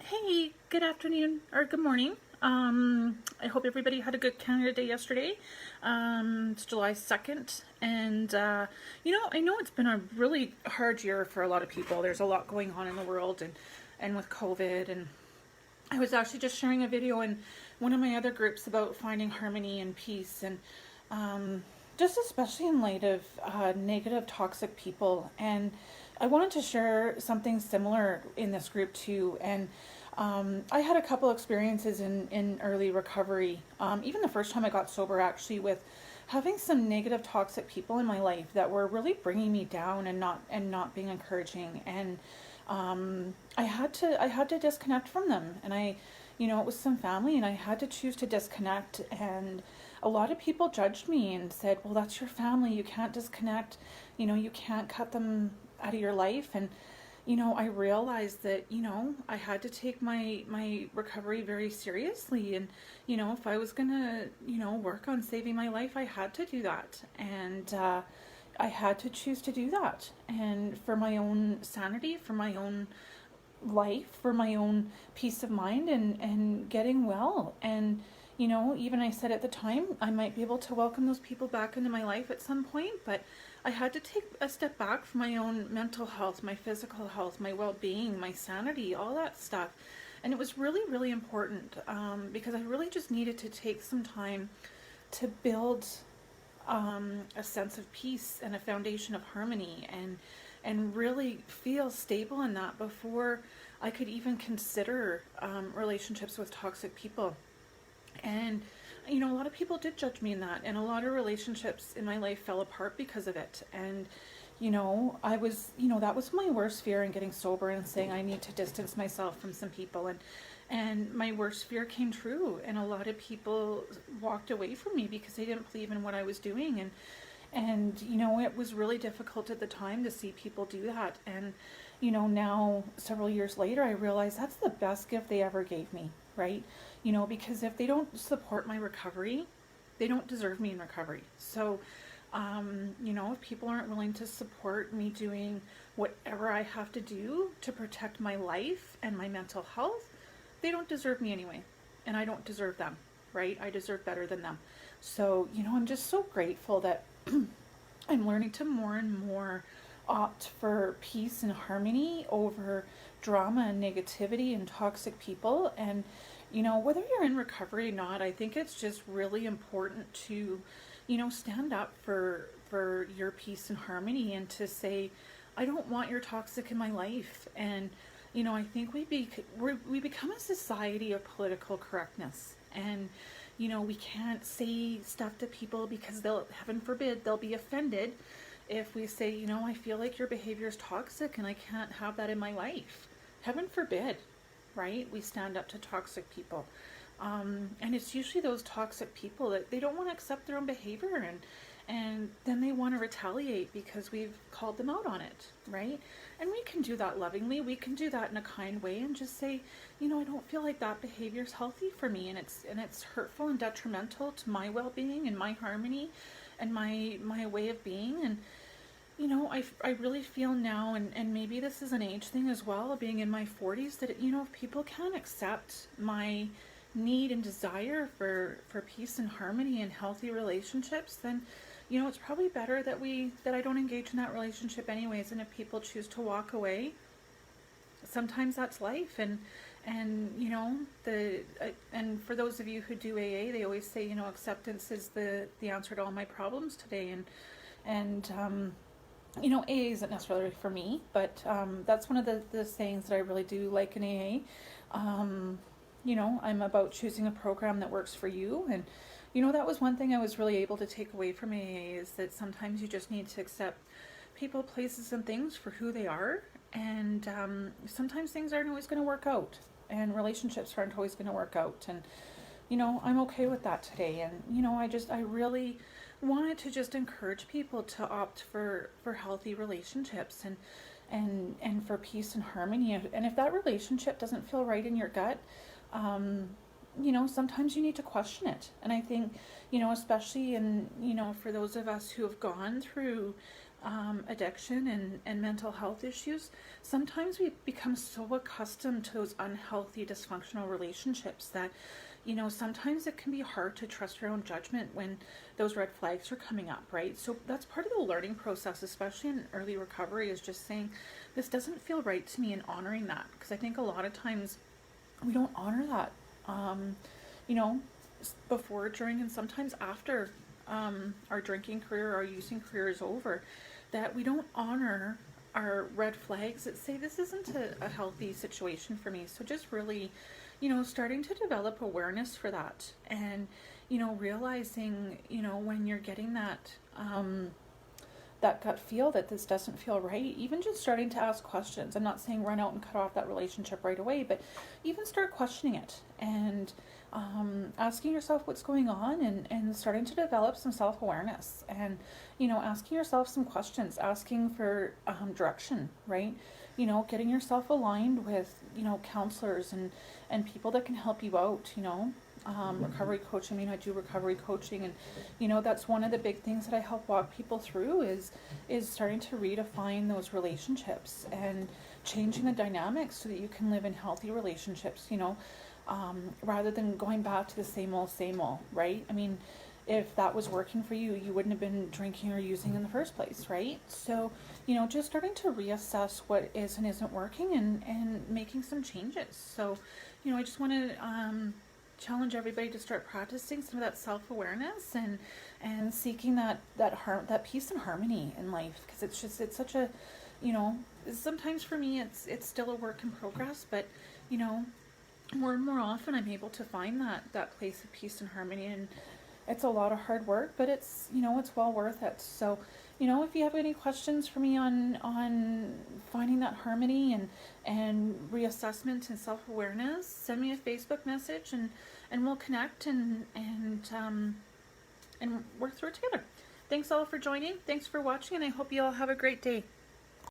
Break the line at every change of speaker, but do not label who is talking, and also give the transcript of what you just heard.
Hey, good afternoon or good morning. I hope everybody had a good Canada Day yesterday. It's July 2nd, and I know it's been a really hard year for a lot of people. There's a lot going on in the world, and with COVID. And I was actually just sharing a video in one of my other groups about finding harmony and peace, and just especially in light of negative, toxic people. And I wanted to share something similar in this group too. And I had a couple experiences in early recovery, even the first time I got sober, actually, with having some negative, toxic people in my life that were really bringing me down and not being encouraging. And I had to disconnect from them. And it was some family, and I had to choose to disconnect. And a lot of people judged me and said, well, that's your family, you can't disconnect, you can't cut them out of your life. And I realized that I had to take my recovery very seriously. And if I was gonna work on saving my life, I had to do that. And I had to choose to do that, and for my own sanity, for my own life, for my own peace of mind, and getting well. And even I said at the time I might be able to welcome those people back into my life at some point, but I had to take a step back for my own mental health, my physical health, my well-being, my sanity, all that stuff. And it was really, really important, because I really just needed to take some time to build a sense of peace and a foundation of harmony, and really feel stable in that before I could even consider relationships with toxic people. And a lot of people did judge me in that, and a lot of relationships in my life fell apart because of it. And I was, that was my worst fear in getting sober and saying I need to distance myself from some people. And my worst fear came true, and a lot of people walked away from me because they didn't believe in what I was doing. And it was really difficult at the time to see people do that. And now several years later, I realize that's the best gift they ever gave me, right? Because if they don't support my recovery, they don't deserve me in recovery. So if people aren't willing to support me doing whatever I have to do to protect my life and my mental health, they don't deserve me anyway. And I don't deserve them, right? I deserve better than them. So, I'm just so grateful that I'm learning to more and more opt for peace and harmony over drama and negativity and toxic people. And whether you're in recovery or not, I think it's just really important to stand up for your peace and harmony, and to say, I don't want your toxic in my life. And I think we become a society of political correctness. And we can't say stuff to people because heaven forbid, they'll be offended if we say, I feel like your behavior is toxic and I can't have that in my life. Heaven forbid, right? We stand up to toxic people. And it's usually those toxic people that they don't want to accept their own behavior, and then they want to retaliate because we've called them out on it, right? And we can do that lovingly. We can do that in a kind way and just say, I don't feel like that behavior is healthy for me, and it's hurtful and detrimental to my well-being and my harmony and my way of being. And I really feel now, and maybe this is an age thing as well, being in my 40s, that if people can't accept my need and desire for peace and harmony and healthy relationships, then it's probably better that I don't engage in that relationship anyways. And if people choose to walk away, sometimes that's life. And and for those of you who do AA, they always say, acceptance is the answer to all my problems today. And AA isn't necessarily for me, but that's one of the sayings that I really do like in AA. I'm about choosing a program that works for you. And that was one thing I was really able to take away from AA, is that sometimes you just need to accept people, places, and things for who they are. And sometimes things aren't always going to work out, and relationships aren't always going to work out. And I'm okay with that today. And I really wanted to just encourage people to opt for healthy relationships, and for peace and harmony. And if that relationship doesn't feel right in your gut, sometimes you need to question it. And I think, especially in, for those of us who have gone through addiction and mental health issues, sometimes we become so accustomed to those unhealthy, dysfunctional relationships that, sometimes it can be hard to trust your own judgment when those red flags are coming up, right? So that's part of the learning process, especially in early recovery, is just saying, this doesn't feel right to me, and honoring that. Because I think a lot of times we don't honor that, you know, before, during, and sometimes after our drinking career, our using career is over, that we don't honor our red flags that say this isn't a healthy situation for me. So just really, starting to develop awareness for that, and, realizing, when you're getting that gut feel that this doesn't feel right, even just starting to ask questions. I'm not saying run out and cut off that relationship right away, but even start questioning it, and asking yourself what's going on, and starting to develop some self-awareness, and asking yourself some questions, asking for direction, right? Getting yourself aligned with counselors and people that can help you out, recovery coaching. I do recovery coaching, and that's one of the big things that I help walk people through is starting to redefine those relationships and changing the dynamics so that you can live in healthy relationships, rather than going back to the same old, right? I mean, if that was working for you, you wouldn't have been drinking or using in the first place, right? So, just starting to reassess what is and isn't working, and making some changes. So, I just want to challenge everybody to start practicing some of that self-awareness, and seeking that peace and harmony in life, because it's such a, sometimes for me it's still a work in progress, but more and more often I'm able to find that place of peace and harmony, and it's a lot of hard work, but it's it's well worth it. So if you have any questions for me on finding that harmony and reassessment and self-awareness, send me a Facebook message, and we'll connect and work through it together. Thanks all for joining. Thanks for watching, and I hope you all have a great day.